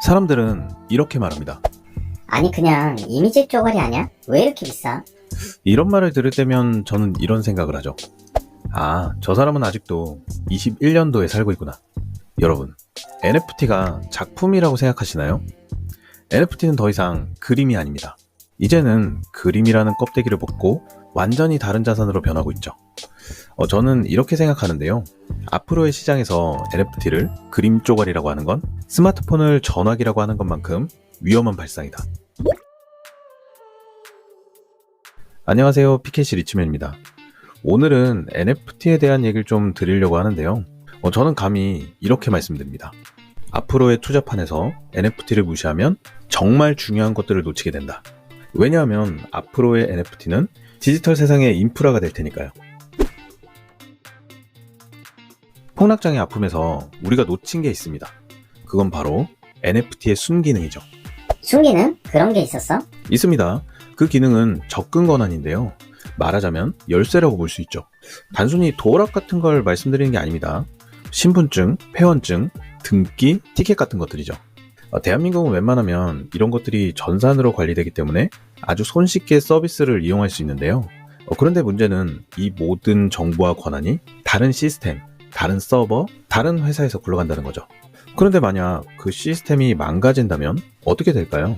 사람들은 이렇게 말합니다. 아니 그냥 이미지 쪼가리 아냐? 왜 이렇게 비싸? 이런 말을 들을 때면 저는 이런 생각을 하죠. 아, 저 사람은 아직도 21년도에 살고 있구나. 여러분, NFT가 작품이라고 생각하시나요? NFT는 더 이상 그림이 아닙니다. 이제는 그림이라는 껍데기를 벗고 완전히 다른 자산으로 변하고 있죠. 저는 이렇게 생각하는데요. 앞으로의 시장에서 NFT를 그림 쪼가리라고 하는 건 스마트폰을 전화기라고 하는 것만큼 위험한 발상이다. 안녕하세요, PKC 리치맨입니다. 오늘은 NFT에 대한 얘기를 좀 드리려고 하는데요. 저는 감히 이렇게 말씀드립니다. 앞으로의 투자판에서 NFT를 무시하면 정말 중요한 것들을 놓치게 된다. 왜냐하면 앞으로의 NFT는 디지털 세상의 인프라가 될 테니까요. 폭락장의 아픔에서 우리가 놓친 게 있습니다. 그건 바로 NFT의 순기능이죠. 순기능? 그런 게 있었어? 있습니다. 그 기능은 접근 권한인데요. 말하자면 열쇠라고 볼 수 있죠. 단순히 도어락 같은 걸 말씀드리는 게 아닙니다. 신분증, 회원증, 등기, 티켓 같은 것들이죠. 대한민국은 웬만하면 이런 것들이 전산으로 관리되기 때문에 아주 손쉽게 서비스를 이용할 수 있는데요. 그런데 문제는 이 모든 정보와 권한이 다른 시스템, 다른 서버, 다른 회사에서 굴러간다는 거죠. 그런데 만약 그 시스템이 망가진다면 어떻게 될까요?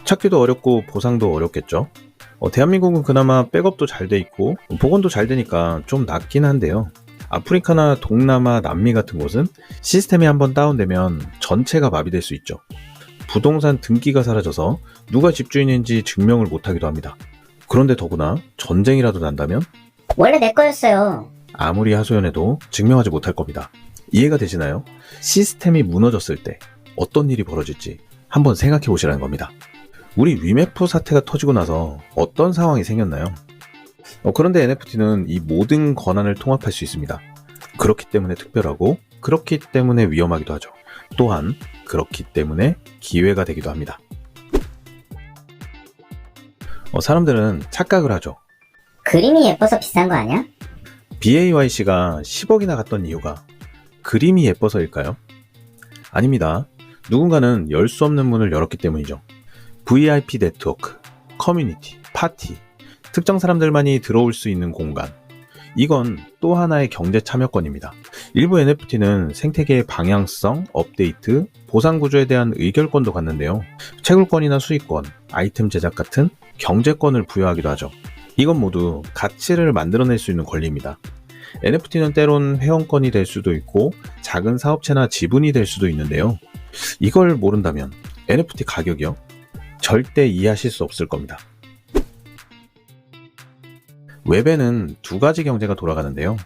찾기도 어렵고 보상도 어렵겠죠. 대한민국은 그나마 백업도 잘 돼 있고 복원도 잘 되니까 좀 낫긴 한데요. 아프리카나 동남아, 남미 같은 곳은 시스템이 한번 다운되면 전체가 마비될 수 있죠. 부동산 등기가 사라져서 누가 집주인인지 증명을 못하기도 합니다. 그런데 더구나 전쟁이라도 난다면 원래 내 거였어요. 아무리 하소연해도 증명하지 못할 겁니다. 이해가 되시나요? 시스템이 무너졌을 때 어떤 일이 벌어질지 한번 생각해 보시라는 겁니다. 우리 위메프 사태가 터지고 나서 어떤 상황이 생겼나요? 그런데 NFT는 이 모든 권한을 통합할 수 있습니다. 그렇기 때문에 특별하고 그렇기 때문에 위험하기도 하죠. 또한 그렇기 때문에 기회가 되기도 합니다. 사람들은 착각을 하죠. 그림이 예뻐서 비싼 거 아니야? BAYC가 10억이나 갔던 이유가 그림이 예뻐서일까요? 아닙니다. 누군가는 열 수 없는 문을 열었기 때문이죠. VIP 네트워크, 커뮤니티, 파티, 특정 사람들만이 들어올 수 있는 공간. 이건 또 하나의 경제 참여권입니다. 일부 NFT는 생태계의 방향성, 업데이트, 보상 구조에 대한 의결권도 갖는데요. 채굴권이나 수익권, 아이템 제작 같은 경제권을 부여하기도 하죠. 이건 모두 가치를 만들어낼 수 있는 권리입니다. NFT는 때론 회원권이 될 수도 있고 작은 사업체나 지분이 될 수도 있는데요. 이걸 모른다면 NFT 가격이요? 절대 이해하실 수 없을 겁니다. 웹에는 두 가지 경제가 돌아가는데요.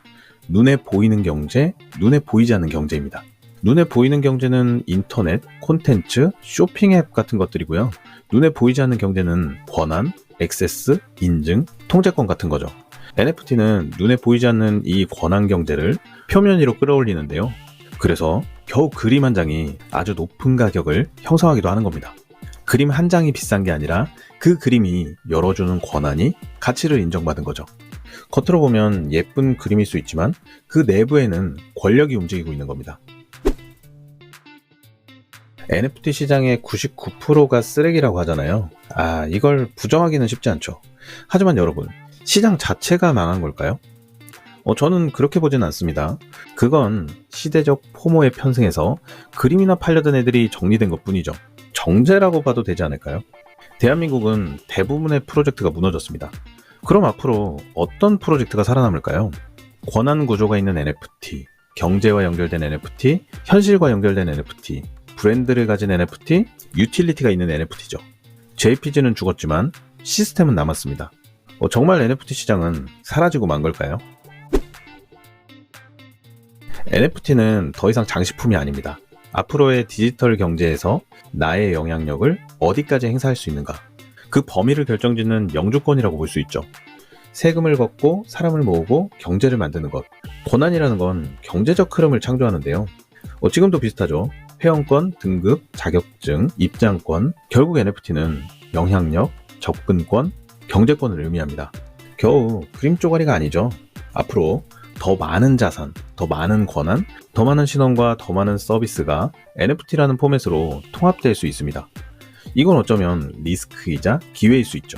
눈에 보이는 경제, 눈에 보이지 않는 경제입니다. 눈에 보이는 경제는 인터넷, 콘텐츠, 쇼핑 앱 같은 것들이고요. 눈에 보이지 않는 경제는 권한, 액세스, 인증, 통제권 같은 거죠. NFT는 눈에 보이지 않는 이 권한 경제를 표면 위로 끌어올리는데요. 그래서 겨우 그림 한 장이 아주 높은 가격을 형성하기도 하는 겁니다. 그림 한 장이 비싼 게 아니라 그 그림이 열어주는 권한이 가치를 인정받은 거죠. 겉으로 보면 예쁜 그림일 수 있지만 그 내부에는 권력이 움직이고 있는 겁니다. NFT 시장의 99%가 쓰레기라고 하잖아요. 이걸 부정하기는 쉽지 않죠. 하지만 여러분, 시장 자체가 망한 걸까요? 저는 그렇게 보진 않습니다. 그건 시대적 포모에 편승해서 그림이나 팔려던 애들이 정리된 것 뿐이죠. 정제라고 봐도 되지 않을까요? 대한민국은 대부분의 프로젝트가 무너졌습니다. 그럼 앞으로 어떤 프로젝트가 살아남을까요? 권한 구조가 있는 NFT, 경제와 연결된 NFT, 현실과 연결된 NFT, 브랜드를 가진 NFT, 유틸리티가 있는 NFT죠. JPG는 죽었지만 시스템은 남았습니다. 정말 NFT 시장은 사라지고 만 걸까요? NFT는 더 이상 장식품이 아닙니다. 앞으로의 디지털 경제에서 나의 영향력을 어디까지 행사할 수 있는가? 그 범위를 결정짓는 영주권이라고 볼 수 있죠. 세금을 걷고 사람을 모으고 경제를 만드는 것. 권한이라는 건 경제적 흐름을 창조하는데요. 지금도 비슷하죠. 회원권, 등급, 자격증, 입장권. 결국 NFT는 영향력, 접근권, 경제권을 의미합니다. 겨우 그림 쪼가리가 아니죠. 앞으로 더 많은 자산, 더 많은 권한, 더 많은 신원과 더 많은 서비스가 NFT라는 포맷으로 통합될 수 있습니다. 이건 어쩌면 리스크이자 기회일 수 있죠.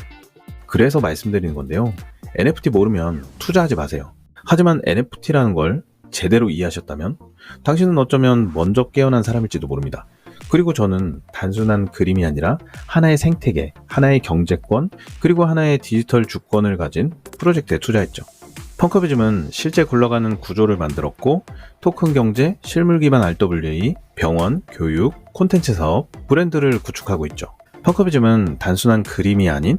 그래서 말씀드리는 건데요. NFT 모르면 투자하지 마세요. 하지만 NFT라는 걸 제대로 이해하셨다면 당신은 어쩌면 먼저 깨어난 사람일지도 모릅니다. 그리고 저는 단순한 그림이 아니라 하나의 생태계, 하나의 경제권, 그리고 하나의 디지털 주권을 가진 프로젝트에 투자했죠. 펑커비즘은 실제 굴러가는 구조를 만들었고 토큰 경제, 실물 기반 RWA, 병원, 교육, 콘텐츠 사업, 브랜드를 구축하고 있죠. 펑커비즘은 단순한 그림이 아닌